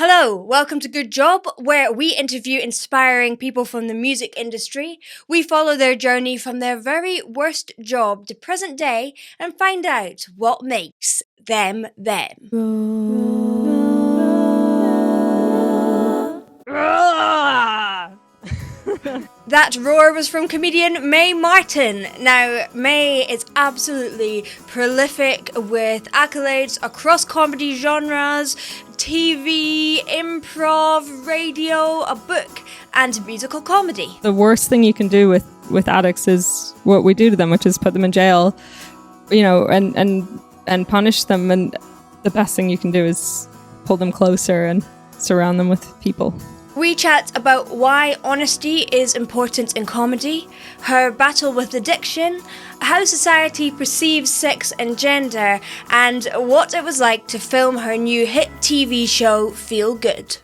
Hello, welcome to Good Job, where we interview inspiring people from the music industry. We follow their journey from their very worst job to present day and find out what makes them them. That roar was from comedian Mae Martin. Now, Mae is absolutely prolific with accolades across comedy genres, TV, improv, radio, a book, and musical comedy. The worst thing you can do with addicts is what we do to them, which is put them in jail, and punish them. And the best thing you can do is pull them closer and surround them with people. We chat about why honesty is important in comedy, her battle with addiction, how society perceives sex and gender, and what it was like to film her new hit TV show, Feel Good.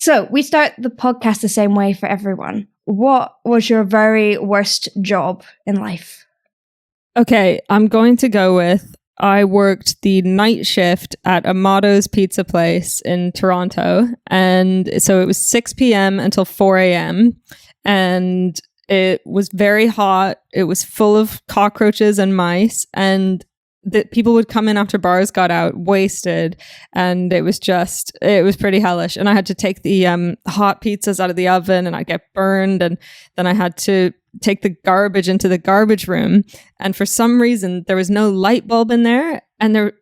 So, we start the podcast the same way for everyone. What was your very worst job in life? Okay, I'm going to go with I worked the night shift at Amato's pizza place in Toronto. And so it was 6 p.m. until 4 a.m. And it was very hot. It was full of cockroaches and mice. And the people would come in after bars got out wasted. And it was pretty hellish. And I had to take the hot pizzas out of the oven and I get burned. And then I had to take the garbage into the garbage room, and for some reason there was no light bulb in there, and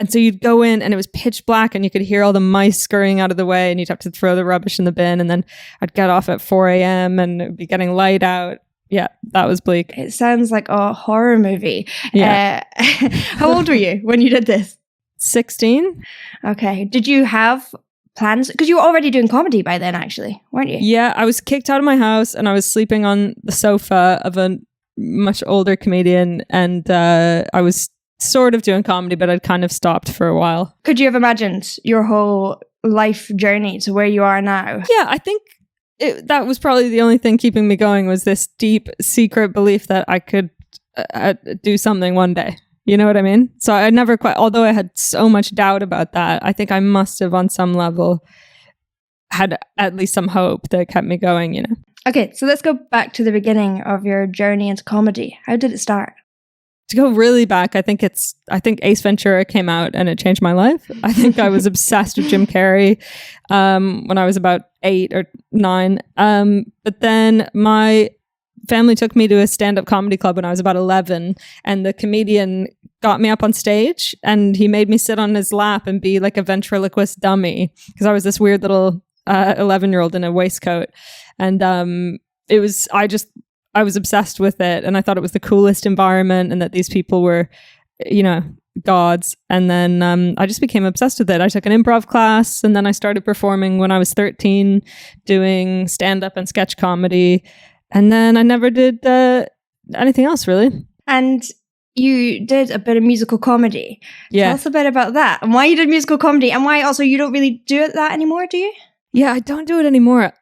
so you'd go in and it was pitch black and you could hear all the mice scurrying out of the way, and you'd have to throw the rubbish in the bin, and then I'd get off at 4 a.m. and it'd be getting light out. Yeah, that was bleak. It sounds like a horror movie. Yeah. How old were you when you did this? 16. Okay. Did you have plans? Because you were already doing comedy by then, actually, weren't you? Yeah, I was kicked out of my house and I was sleeping on the sofa of a much older comedian, and I was sort of doing comedy, but I'd kind of stopped for a while. Could you have imagined your whole life journey to where you are now? Yeah, I think that was probably the only thing keeping me going, was this deep secret belief that I could do something one day. You know what I mean? So I never quite, although I had so much doubt about that, I think I must have on some level had at least some hope that kept me going, you know? Okay, so let's go back to the beginning of your journey into comedy. How did it start? To go really back, I think Ace Ventura came out and it changed my life. I think I was obsessed with Jim Carrey when I was about 8 or 9. But then my family took me to a stand-up comedy club when I was about 11, and the comedian got me up on stage and he made me sit on his lap and be like a ventriloquist dummy, because I was this weird little 11-year-old in a waistcoat. And I was obsessed with it, and I thought it was the coolest environment and that these people were, you know, gods. And then I just became obsessed with it. I took an improv class, and then I started performing when I was 13, doing stand-up and sketch comedy. And then I never did anything else, really. And you did a bit of musical comedy. Yeah. Tell us a bit about that, and why you did musical comedy, and why also you don't really do that anymore, do you? Yeah, I don't do it anymore.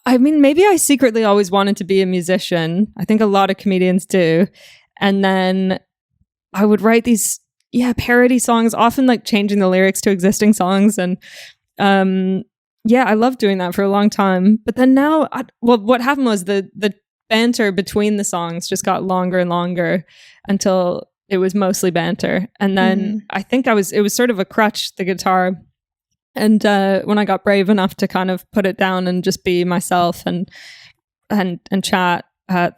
I mean, maybe I secretly always wanted to be a musician. I think a lot of comedians do. And then I would write these, parody songs, often like changing the lyrics to existing songs. And I loved doing that for a long time. But then now, what happened was the banter between the songs just got longer and longer until it was mostly banter. And then I think it was sort of a crutch, the guitar. And when I got brave enough to kind of put it down and just be myself and chat,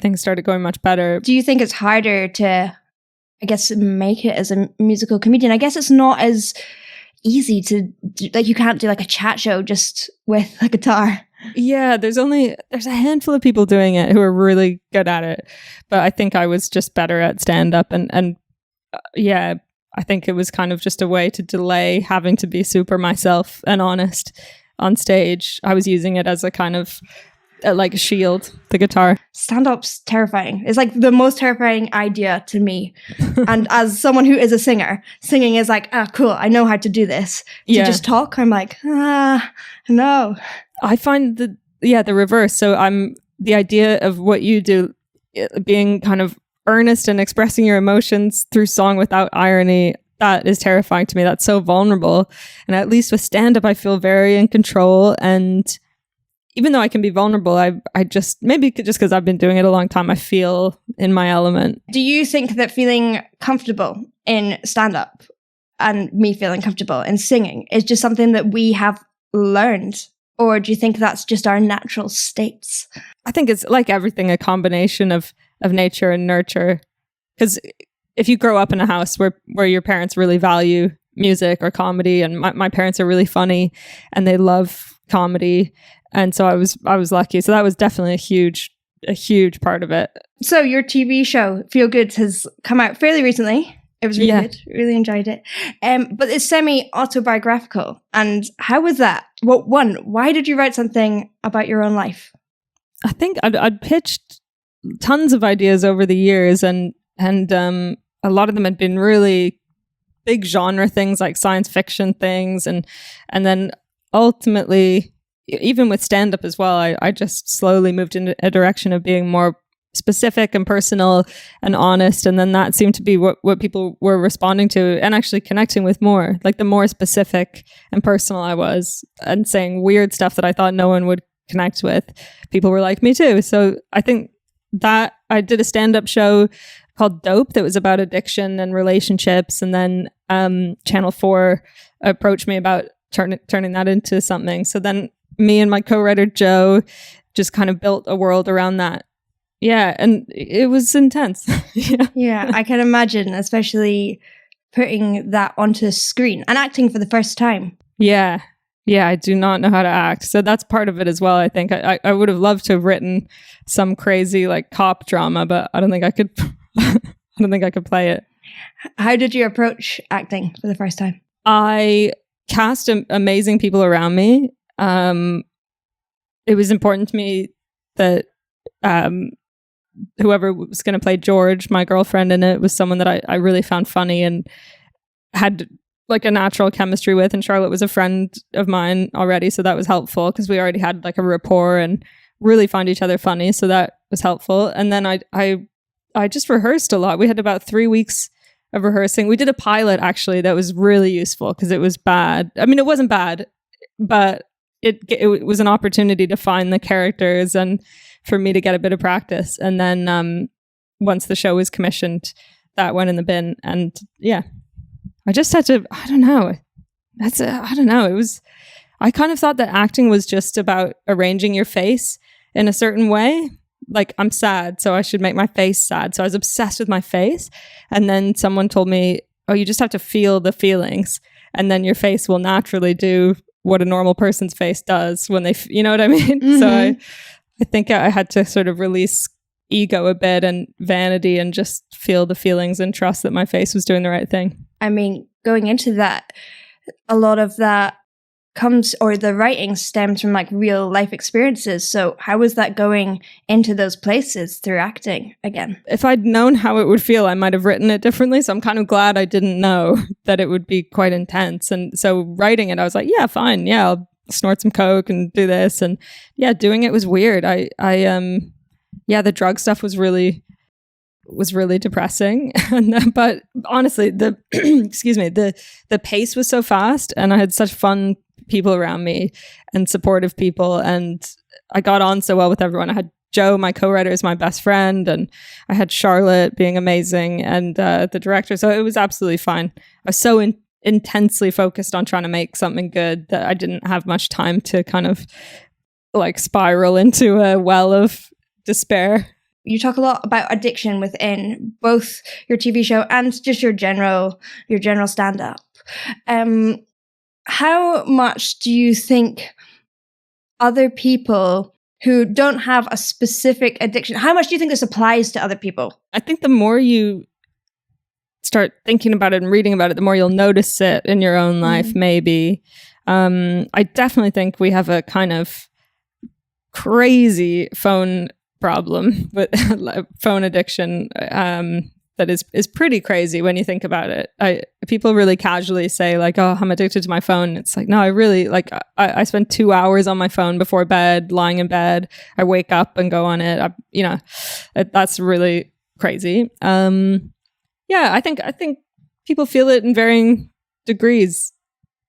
things started going much better. Do you think it's harder to, I guess, make it as a musical comedian? I guess it's not as easy to do, like, you can't do like a chat show just with a guitar. Yeah, there's a handful of people doing it who are really good at it, but I think I was just better at stand-up, and I think it was kind of just a way to delay having to be super myself and honest on stage. I was using it as a kind of like a shield, the guitar. Stand-up's terrifying. It's like the most terrifying idea to me. And as someone who is a singer, singing is like, cool, I know how to do this. To just talk, I'm like, no. I find the reverse. So the idea of what you do being kind of earnest and expressing your emotions through song without irony, that is terrifying to me. That's so vulnerable. And at least with stand-up, I feel very in control. And even though I can be vulnerable, I just, maybe just because I've been doing it a long time, I feel in my element. Do you think that feeling comfortable in stand-up and me feeling comfortable in singing is just something that we have learned? Or do you think that's just our natural states? I think it's like everything, a combination of nature and nurture. Because if you grow up in a house where your parents really value music or comedy, and my parents are really funny and they love comedy, and so I was lucky. So that was definitely a huge part of it. So your TV show Feel Good has come out fairly recently. It was really good. Really enjoyed it. But it's semi-autobiographical. And how was that? Why did you write something about your own life? I think I'd pitched tons of ideas over the years, and a lot of them had been really big genre things, like science fiction things, and then ultimately, even with stand-up as well, I just slowly moved in a direction of being more specific and personal and honest, and then that seemed to be what people were responding to and actually connecting with more. Like the more specific and personal I was and saying weird stuff that I thought no one would connect with, people were like, me too. So I think that I did a stand-up show called Dope that was about addiction and relationships, and then Channel 4 approached me about turning that into something. So then me and my co-writer Joe just kind of built a world around that. Yeah, and it was intense. Yeah, I can imagine, especially putting that onto the screen and acting for the first time. Yeah, I do not know how to act. So that's part of it as well, I think. I would have loved to have written some crazy like cop drama, but I don't think I could I don't think I could play it. How did you approach acting for the first time? I cast amazing people around me. It was important to me that whoever was going to play George, my girlfriend in it, was someone that I really found funny and had like a natural chemistry with. And Charlotte was a friend of mine already, so that was helpful because we already had like a rapport and really found each other funny. So that was helpful. And then I just rehearsed a lot. We had about 3 weeks of rehearsing. We did a pilot actually that was really useful because it was bad. I mean, it wasn't bad, but it was an opportunity to find the characters and for me to get a bit of practice. And then once the show was commissioned, that went in the bin. And yeah, I just had to, I don't know. It was, I kind of thought that acting was just about arranging your face in a certain way. Like I'm sad, so I should make my face sad. So I was obsessed with my face. And then someone told me, oh, you just have to feel the feelings. And then your face will naturally do what a normal person's face does when they, you know what I mean? Mm-hmm. So I think I had to sort of release ego a bit and vanity and just feel the feelings and trust that my face was doing the right thing. I mean, going into that, a lot of that comes, or the writing stems from like real life experiences. So how was that going into those places through acting again? If I'd known how it would feel, I might have written it differently. So I'm kind of glad I didn't know that it would be quite intense. And so writing it, I was like, yeah, fine. Yeah, I'll snort some coke and do this. And yeah, doing it was weird. The drug stuff was really depressing. But honestly, the the pace was so fast and I had such fun people around me and supportive people, and I got on so well with everyone. I had Joe, my co-writer, is my best friend, and I had Charlotte being amazing, and the director. So it was absolutely fine. I was so intensely focused on trying to make something good that I didn't have much time to kind of like spiral into a well of despair. You talk a lot about addiction within both your TV show and just your general stand-up. How much do you think other people who don't have a specific addiction, how much do you think this applies to other people? I think the more you start thinking about it and reading about it, the more you'll notice it in your own life, maybe. I definitely think we have a kind of crazy phone problem with phone addiction that is pretty crazy when you think about it. People really casually say like, oh, I'm addicted to my phone. It's like, no, I really like, I spend 2 hours on my phone before bed, lying in bed. I wake up and go on it. That's really crazy. I think people feel it in varying degrees.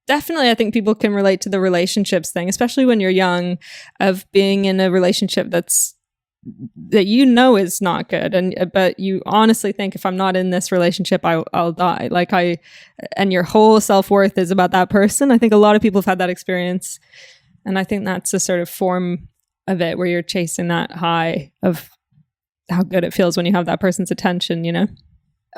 Definitely, I think people can relate to the relationships thing, especially when you're young, of being in a relationship that you know is not good, but you honestly think, if I'm not in this relationship, I'll die. And your whole self-worth is about that person. I think a lot of people have had that experience, and I think that's a sort of form of it, where you're chasing that high of how good it feels when you have that person's attention, you know?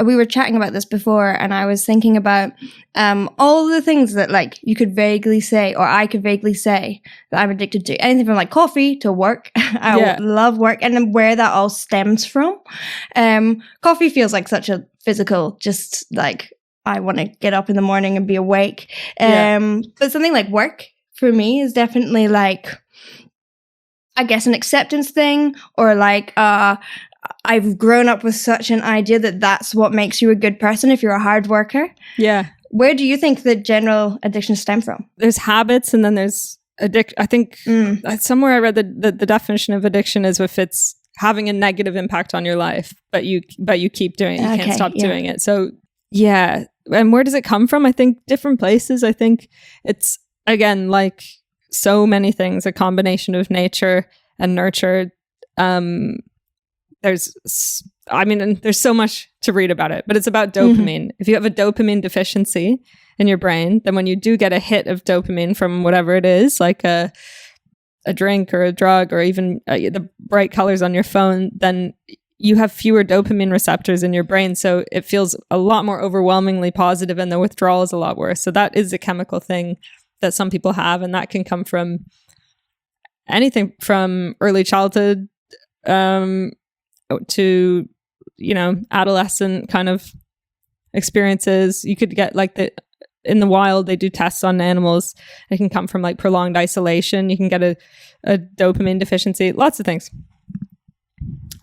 We were chatting about this before, and I was thinking about all the things that like you could vaguely say, or I could vaguely say, that I'm addicted to. Anything from like coffee to work. I love work, and then where that all stems from. Coffee feels like such a physical, just like I want to get up in the morning and be awake. But something like work for me is definitely like, I guess, an acceptance thing, or like I've grown up with such an idea that that's what makes you a good person if you're a hard worker. Yeah. Where do you think the general addictions stem from? There's habits, and then there's addiction. I think somewhere I read that the definition of addiction is if it's having a negative impact on your life, but you keep doing it. You can't stop doing it. So yeah. And where does it come from? I think different places. I think it's, again, like so many things, a combination of nature and nurture. There's so much to read about it, but it's about dopamine. If you have a dopamine deficiency in your brain, then when you do get a hit of dopamine from whatever it is, like a drink or a drug, or even the bright colors on your phone, then you have fewer dopamine receptors in your brain. So it feels a lot more overwhelmingly positive, and the withdrawal is a lot worse. So that is a chemical thing that some people have, and that can come from anything from early childhood to, adolescent kind of experiences. You could get like in the wild, they do tests on animals. It can come from like prolonged isolation. You can get a dopamine deficiency, lots of things.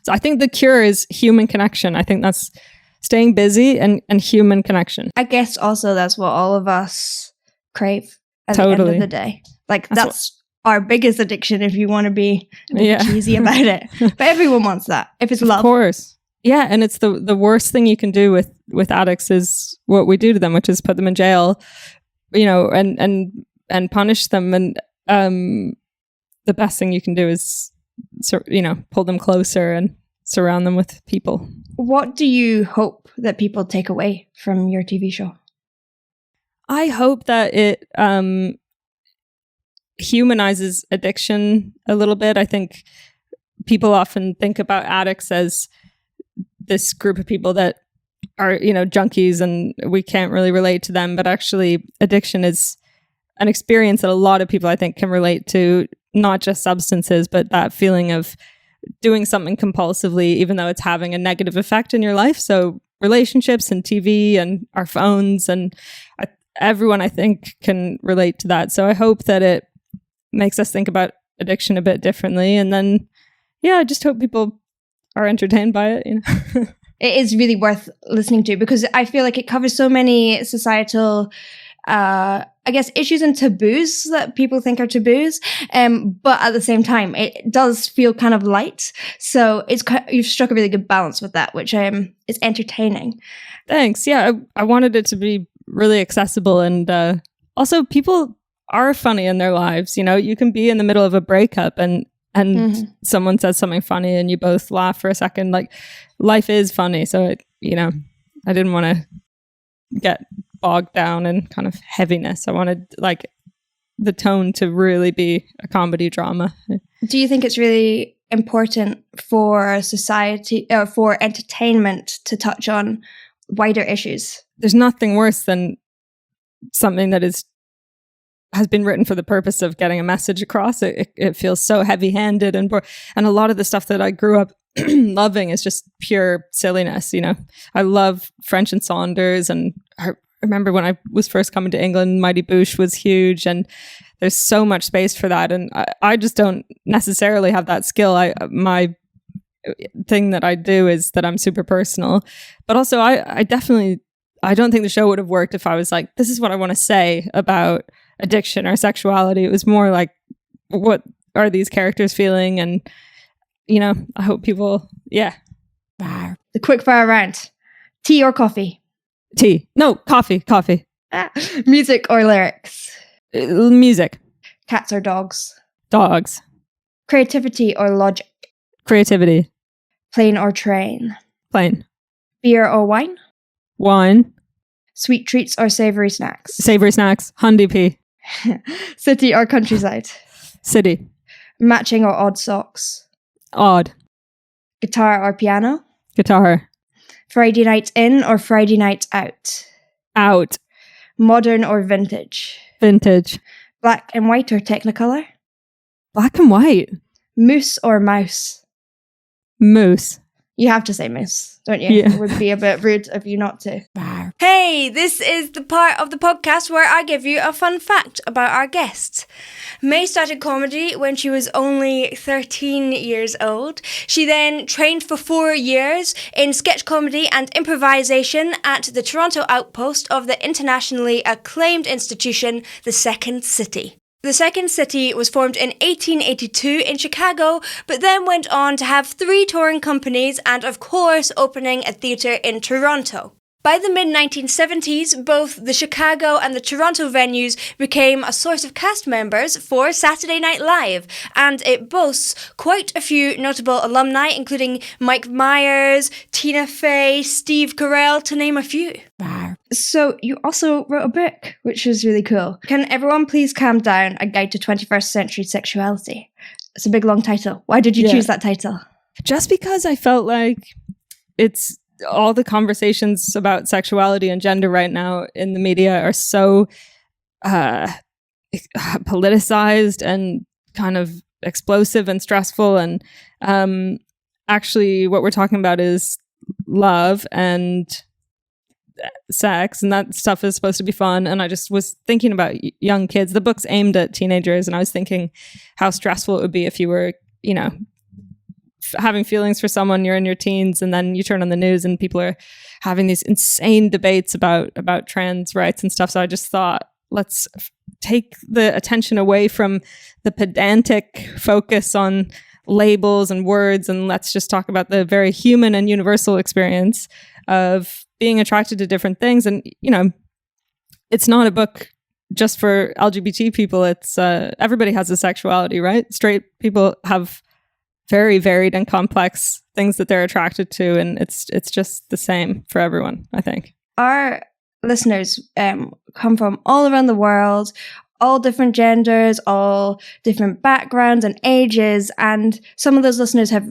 So I think the cure is human connection. I think that's staying busy and human connection. I guess also that's what all of us crave at the end of the day. Like that's our biggest addiction, if you want to be a bit cheesy about it. But everyone wants that, if it's love. Of course. Yeah, and it's the worst thing you can do with addicts is what we do to them, which is put them in jail, and punish them. And the best thing you can do is, pull them closer and surround them with people. What do you hope that people take away from your TV show? I hope that it humanizes addiction a little bit. I think people often think about addicts as this group of people that are, junkies, and we can't really relate to them. But actually, addiction is an experience that a lot of people, I think, can relate to, not just substances, but that feeling of doing something compulsively, even though it's having a negative effect in your life. So relationships and TV and our phones, and everyone, I think, can relate to that. So I hope that it makes us think about addiction a bit differently. And then, I just hope people are entertained by it. It is really worth listening to, because I feel like it covers so many societal, issues and taboos that people think are taboos. But at the same time, it does feel kind of light. So you've struck a really good balance with that, which is entertaining. Thanks. Yeah, I wanted it to be really accessible, and also people are funny in their lives. You can be in the middle of a breakup and someone says something funny and you both laugh for a second. Like, life is funny. So I didn't want to get bogged down in kind of heaviness. I wanted like the tone to really be a comedy drama. Do you think it's really important for society, or for entertainment, to touch on wider issues? There's nothing worse than something that has been written for the purpose of getting a message across. It feels so heavy-handed, and a lot of the stuff that I grew up loving is just pure silliness. I love French and Saunders, and I remember when I was first coming to England, Mighty Boosh was huge, and there's so much space for that. And I just don't necessarily have that skill. My thing that I do is that I'm super personal, but also I don't think the show would have worked if I was like, this is what I want to say about addiction or sexuality. It was more like, what are these characters feeling? And I hope people, The quick fire round: tea or coffee? Tea. No, coffee. Music or lyrics? Music. Cats or dogs? Dogs. Creativity or logic? Creativity. Plane or train? Plane. Beer or wine? Wine. Sweet treats or savory snacks? Savory snacks. Hundy pea. City or countryside? City. Matching or odd socks? Odd. Guitar or piano? Guitar. Friday night in or Friday night out? Out. Modern or vintage? Vintage. Black and white or Technicolor? Black and white. Moose or mouse? Moose. You have to say moose, don't you? Yeah. It would be a bit rude of you not to. Hey, this is the part of the podcast where I give you a fun fact about our guest. Mae started comedy when she was only 13 years old. She then trained for 4 years in sketch comedy and improvisation at the Toronto outpost of the internationally acclaimed institution, the Second City. The Second City was formed in 1882 in Chicago, but then went on to have 3 touring companies and, of course, opening a theatre in Toronto. By the mid-1970s, both the Chicago and the Toronto venues became a source of cast members for Saturday Night Live, and it boasts quite a few notable alumni, including Mike Myers, Tina Fey, Steve Carell, to name a few. So you also wrote a book, which is really cool. Can everyone please calm down? A Guide to 21st Century Sexuality. It's a big, long title. Why did you choose that title? Just because I felt like it's all the conversations about sexuality and gender right now in the media are so politicized and kind of explosive and stressful. And actually what we're talking about is love and sex, and that stuff is supposed to be fun. And I just was thinking about young kids. The book's aimed at teenagers, and I was thinking how stressful it would be if you were, having feelings for someone, you're in your teens, and then you turn on the news and people are having these insane debates about trans rights and stuff. So I just thought, let's take the attention away from the pedantic focus on labels and words, and let's just talk about the very human and universal experience of being attracted to different things. And it's not a book just for LGBT people. It's everybody has a sexuality, right? Straight people have very varied and complex things that they're attracted to, and it's just the same for everyone, I think. Our listeners come from all around the world, all different genders, all different backgrounds and ages, and some of those listeners have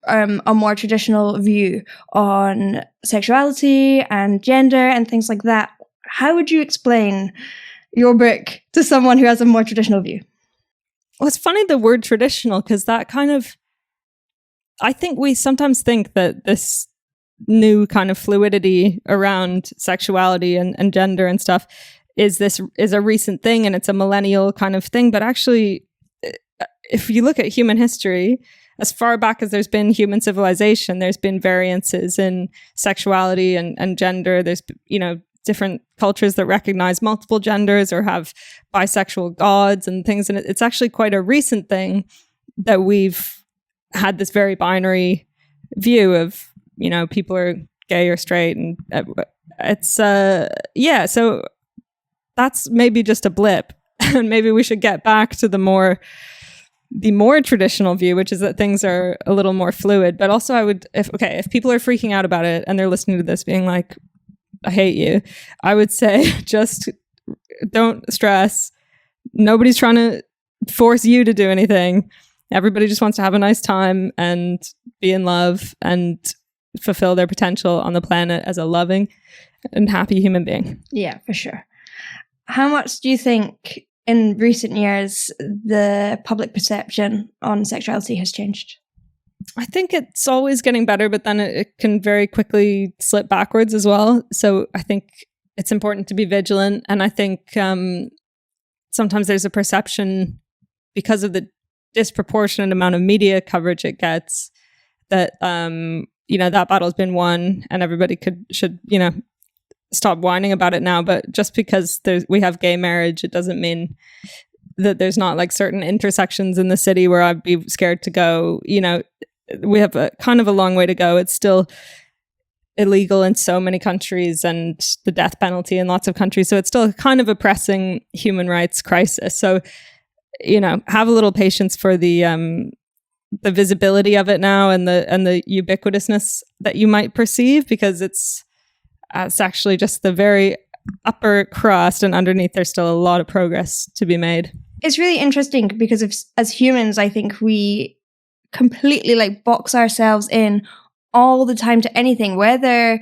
a more traditional view on sexuality and gender and things like that. How would you explain your book to someone who has a more traditional view? Well, it's funny, the word traditional, because that kind of, I think we sometimes think that this new kind of fluidity around sexuality and gender and stuff is a recent thing, and it's a millennial kind of thing. But actually, if you look at human history, as far back as there's been human civilization, there's been variances in sexuality and gender. There's, different cultures that recognize multiple genders or have bisexual gods and things. And it's actually quite a recent thing that we've had this very binary view of, people are gay or straight. And it's, so that's maybe just a blip. And maybe we should get back to the more traditional view, which is that things are a little more fluid. But also if people are freaking out about it and they're listening to this being like, I hate you, I would say just don't stress. Nobody's trying to force you to do anything. Everybody just wants to have a nice time and be in love and fulfill their potential on the planet as a loving and happy human being. Yeah, for sure. How much do you think in recent years the public perception on sexuality has changed? I think it's always getting better, but then it can very quickly slip backwards as well. So I think it's important to be vigilant. And I think sometimes there's a perception, because of the disproportionate amount of media coverage it gets, that that battle's been won and everybody should stop whining about it now. But just because we have gay marriage, it doesn't mean that there's not like certain intersections in the city where I'd be scared to go. We have a kind of a long way to go. It's still illegal in so many countries and the death penalty in lots of countries. So it's still kind of a pressing human rights crisis. So, have a little patience for the visibility of it now and the ubiquitousness that you might perceive, because it's actually just the very upper crust, and underneath there's still a lot of progress to be made. It's really interesting because as humans, I think we completely like box ourselves in all the time to anything, whether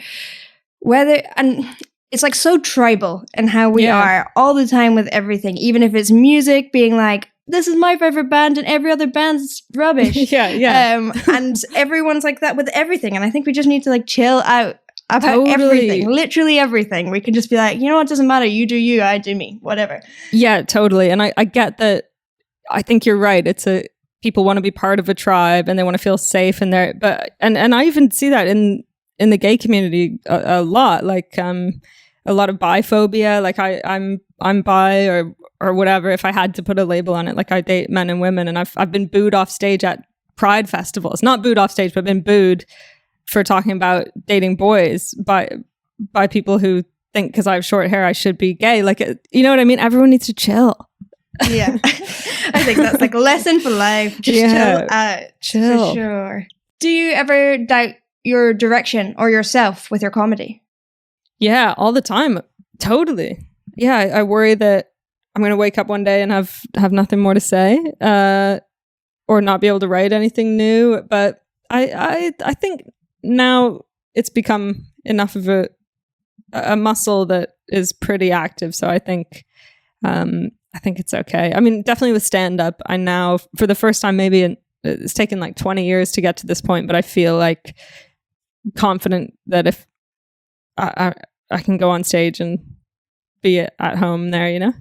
and it's like so tribal in how we are all the time with everything, even if it's music, being like, this is my favorite band and every other band's rubbish. And everyone's like that with everything. And I think we just need to like chill out about everything, literally everything. We can just be like, what, doesn't matter. You do you, I do me, whatever. Yeah, totally. And I get that. I think you're right. People want to be part of a tribe and they want to feel safe in there. But and I even see that in the gay community a lot. Like a lot of biphobia. Like I'm bi or whatever. If I had to put a label on it, like I date men and women, and I've been booed off stage at Pride festivals. Not booed off stage, but been booed for talking about dating boys by people who think because I have short hair I should be gay. Like, you know what I mean? Everyone needs to chill. Yeah. I think that's like a lesson for life. Just chill out. Chill. For sure. Do you ever doubt your direction or yourself with your comedy? Yeah, all the time. Totally. Yeah, I worry that I'm going to wake up one day and have nothing more to say, or not be able to write anything new. But I think now it's become enough of a muscle that is pretty active. So I think it's okay. I mean, definitely with stand-up, I now, for the first time, maybe it's taken like 20 years to get to this point, but I feel like confident that if I can go on stage and be at home there,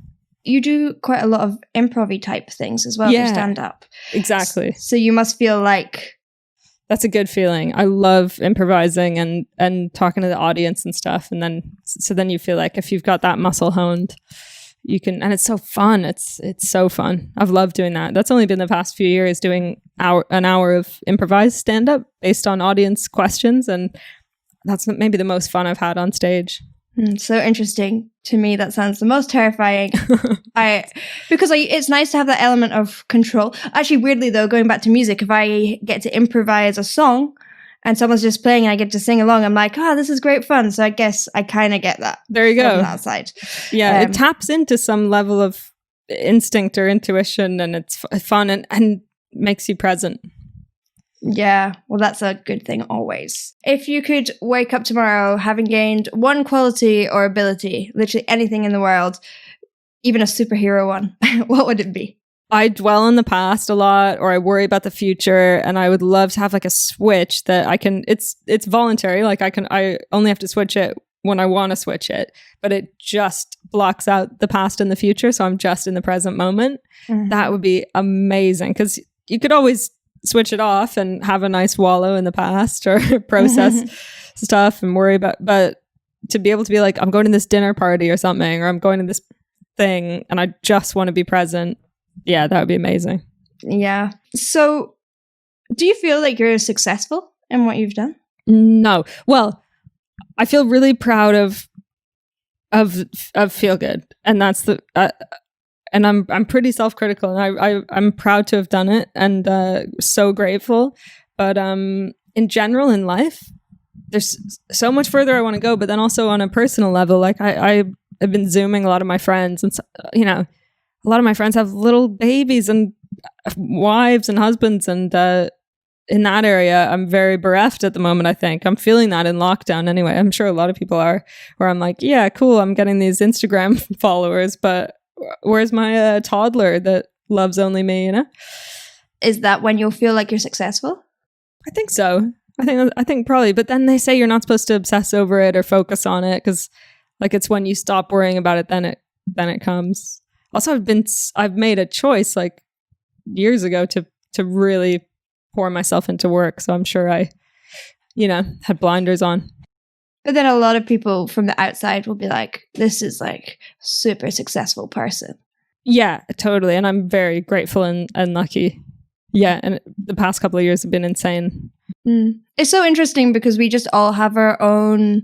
You do quite a lot of improv-y type things as well for stand-up. Exactly. So you must feel like... That's a good feeling. I love improvising and talking to the audience and stuff. And then you feel like if you've got that muscle honed, you can, and it's so fun. It's so fun. I've loved doing that. That's only been the past few years, doing an hour of improvised stand-up based on audience questions. And that's maybe the most fun I've had on stage. So interesting. To me, that sounds the most terrifying. Because it's nice to have that element of control. Actually, weirdly though, going back to music, if I get to improvise a song and someone's just playing and I get to sing along, I'm like, this is great fun. So I guess I kind of get that. There you go. From that side. Yeah, it taps into some level of instinct or intuition, and it's fun and makes you present. Yeah, well, that's a good thing always. If you could wake up tomorrow having gained one quality or ability, literally anything in the world, even a superhero one, what would it be? I dwell on the past a lot, or I worry about the future, and I would love to have like a switch that I can, it's voluntary, like I only have to switch it when I want to switch it, but it just blocks out the past and the future, so I'm just in the present moment. Mm-hmm. That would be amazing, because you could always switch it off and have a nice wallow in the past or process stuff and worry about, but to be able to be like, I'm going to this dinner party or something, or I'm going to this thing and I just want to be present. Yeah, that would be amazing. Yeah. So do you feel like you're successful in what you've done? No. Well, I feel really proud of Feel Good. And that's the, and I'm pretty self-critical, and I'm proud to have done it, and so grateful. But in general in life, there's so much further I want to go. But then also on a personal level, like I've been Zooming a lot of my friends, and a lot of my friends have little babies and wives and husbands, and in that area, I'm very bereft at the moment. I think I'm feeling that in lockdown anyway. I'm sure a lot of people are, where I'm like, yeah, cool, I'm getting these Instagram followers, but where's my toddler that loves only me, Is that when you'll feel like you're successful? I think so. I think probably. But then they say you're not supposed to obsess over it or focus on it, because like it's when you stop worrying about it, then it comes. Also, I've made a choice like years ago to really pour myself into work. So I'm sure I, had blinders on. But then a lot of people from the outside will be like, this is like super successful person. Yeah, totally. And I'm very grateful and lucky Yeah, and the past couple of years have been insane. It's so interesting because we just all have our own.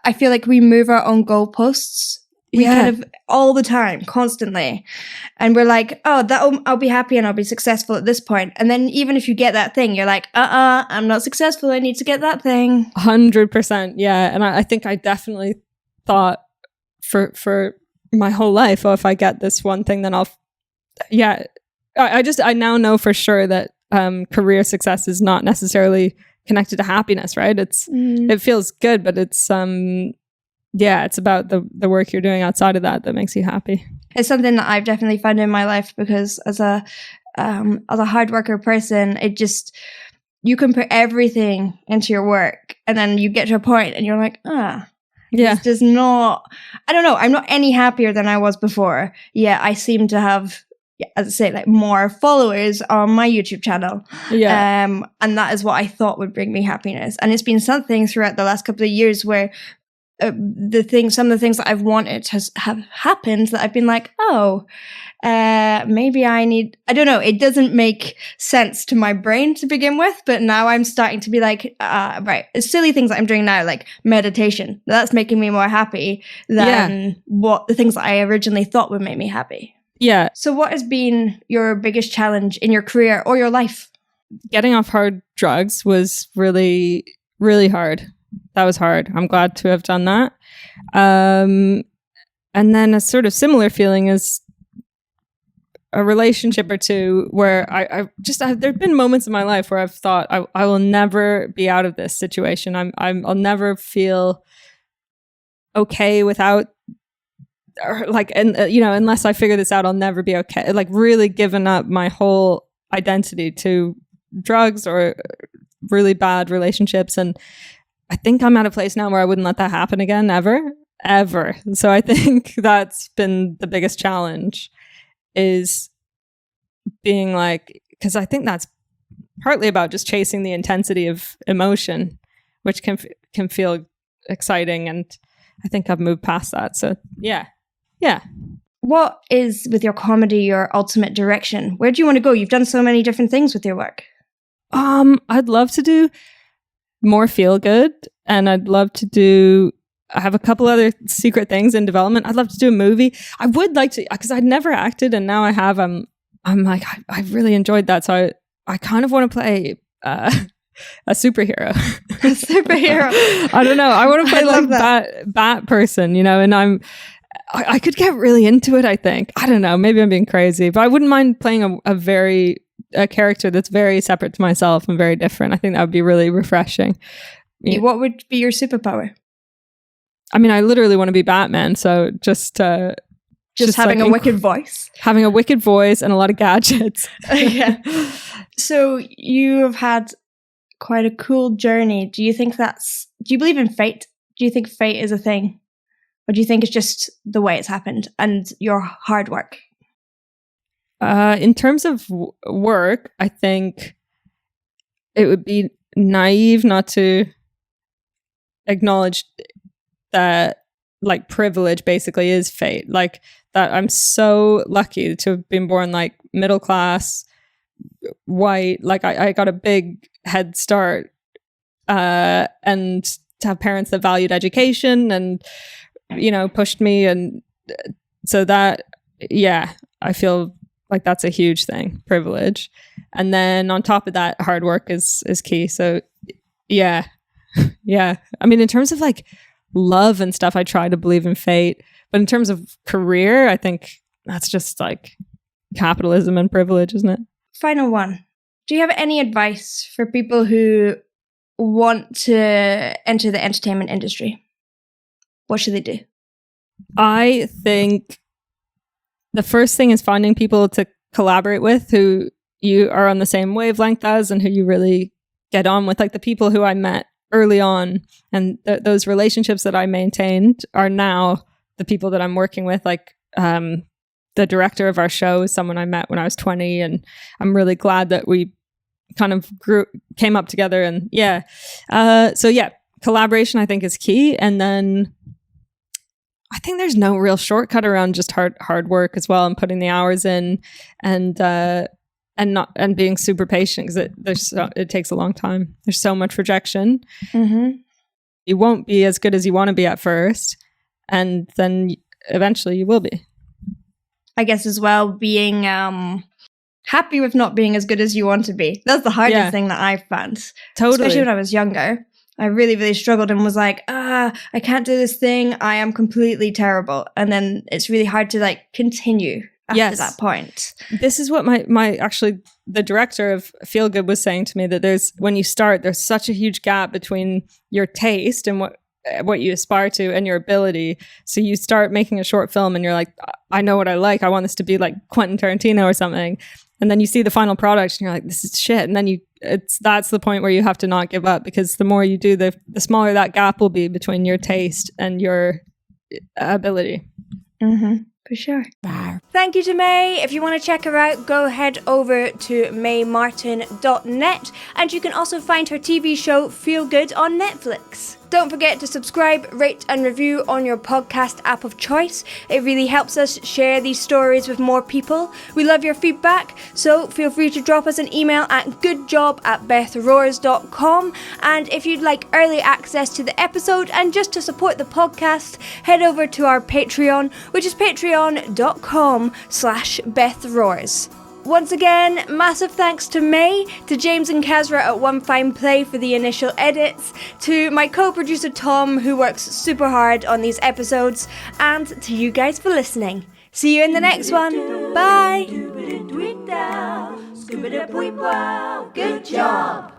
I feel like we move our own goalposts. We kind of all the time, constantly. And we're like, oh, I'll be happy and I'll be successful at this point. And then even if you get that thing, you're like, I'm not successful. I need to get that thing. 100%. Yeah. And I think I definitely thought for my whole life, oh, if I get this one thing, then I'll, I now know for sure that career success is not necessarily connected to happiness, right? It feels good, but it's it's about the work you're doing outside of that makes you happy. It's something that I've definitely found in my life because as a hard worker person, you can put everything into your work and then you get to a point and you're like, this does not, I don't know, I'm not any happier than I was before. Yeah, I seem to have, as I say, like more followers on my YouTube channel. Yeah. And that is what I thought would bring me happiness. And it's been something throughout the last couple of years where some of the things that I've wanted have happened that I've been like, maybe I don't know. It doesn't make sense to my brain to begin with, but now I'm starting to be like, right, it's silly things that I'm doing now, like meditation. That's making me more happy than what the things that I originally thought would make me happy. Yeah. So what has been your biggest challenge in your career or your life? Getting off hard drugs was really, really hard. That was hard. I'm glad to have done that. And then a sort of similar feeling is a relationship or two where there've been moments in my life where I've thought I will never be out of this situation. I'll never feel okay without, or like, and unless I figure this out, I'll never be okay. Like really given up my whole identity to drugs or really bad relationships. And I think I'm at a place now where I wouldn't let that happen again, ever. So I think that's been the biggest challenge, is being like, because I think that's partly about just chasing the intensity of emotion, which can feel exciting. And I think I've moved past that. So yeah. What is, with your comedy, your ultimate direction? Where do you want to go? You've done so many different things with your work. I'd love to do more feel good, and I have a couple other secret things in development. I'd love to do a movie. I would like to, because I'd never acted, and now I have. I'm like, I really enjoyed that, so I kind of want to play a superhero. A superhero. I don't know. I want to play like bat person, and I could get really into it, I think. I don't know. Maybe I'm being crazy, but I wouldn't mind playing a character that's very separate to myself and very different. I think that would be really refreshing. What would be your superpower? I mean, I literally want to be Batman, so just having like a wicked voice. Having a wicked voice and a lot of gadgets. Yeah. So you have had quite a cool journey. Do you believe in fate? Do you think fate is a thing? Or do you think it's just the way it's happened and your hard work? In terms of work, I think it would be naive not to acknowledge that like privilege basically is fate. Like that I'm so lucky to have been born like middle class, white. Like I got a big head start and to have parents that valued education and, pushed me. And so that, I feel like that's a huge thing, privilege. And then on top of that, hard work is key. So yeah. I mean, in terms of like love and stuff, I try to believe in fate. But in terms of career, I think that's just like capitalism and privilege, isn't it? Final one. Do you have any advice for people who want to enter the entertainment industry? What should they do? I think the first thing is finding people to collaborate with who you are on the same wavelength as and who you really get on with. Like the people who I met early on and those relationships that I maintained are now the people that I'm working with. Like the director of our show is someone I met when I was 20, and I'm really glad that we kind of came up together. And collaboration I think is key. And then I think there's no real shortcut around just hard work as well and putting the hours in. And and being super patient, because it takes a long time. There's so much rejection. Mm-hmm. You won't be as good as you want to be at first, and then eventually you will be. I guess as well, being happy with not being as good as you want to be. That's the hardest thing that I've found. Totally. Especially when I was younger. I really, really struggled and was like, I can't do this thing. I am completely terrible. And then it's really hard to like continue after that point. This is what my actually the director of Feel Good was saying to me, that when you start, there's such a huge gap between your taste and what you aspire to and your ability. So you start making a short film and you're like, I know what I like. I want this to be like Quentin Tarantino or something. And then you see the final product and you're like, this is shit. And then that's the point where you have to not give up, because the more you do, the smaller that gap will be between your taste and your ability. Mm-hmm. For sure. Thank you to Mae. If you want to check her out, go head over to maemartin.net, and you can also find her TV show Feel Good on Netflix. Don't forget to subscribe, rate and review on your podcast app of choice. It really helps us share these stories with more people. We love your feedback, so feel free to drop us an email at goodjob@bethroars.com. And if you'd like early access to the episode and just to support the podcast, head over to our Patreon, which is patreon.com/BethRoars. Once again, massive thanks to Mae, to James and Kazra at One Fine Play for the initial edits, to my co-producer Tom, who works super hard on these episodes, and to you guys for listening. See you in the next one. Bye! Good job!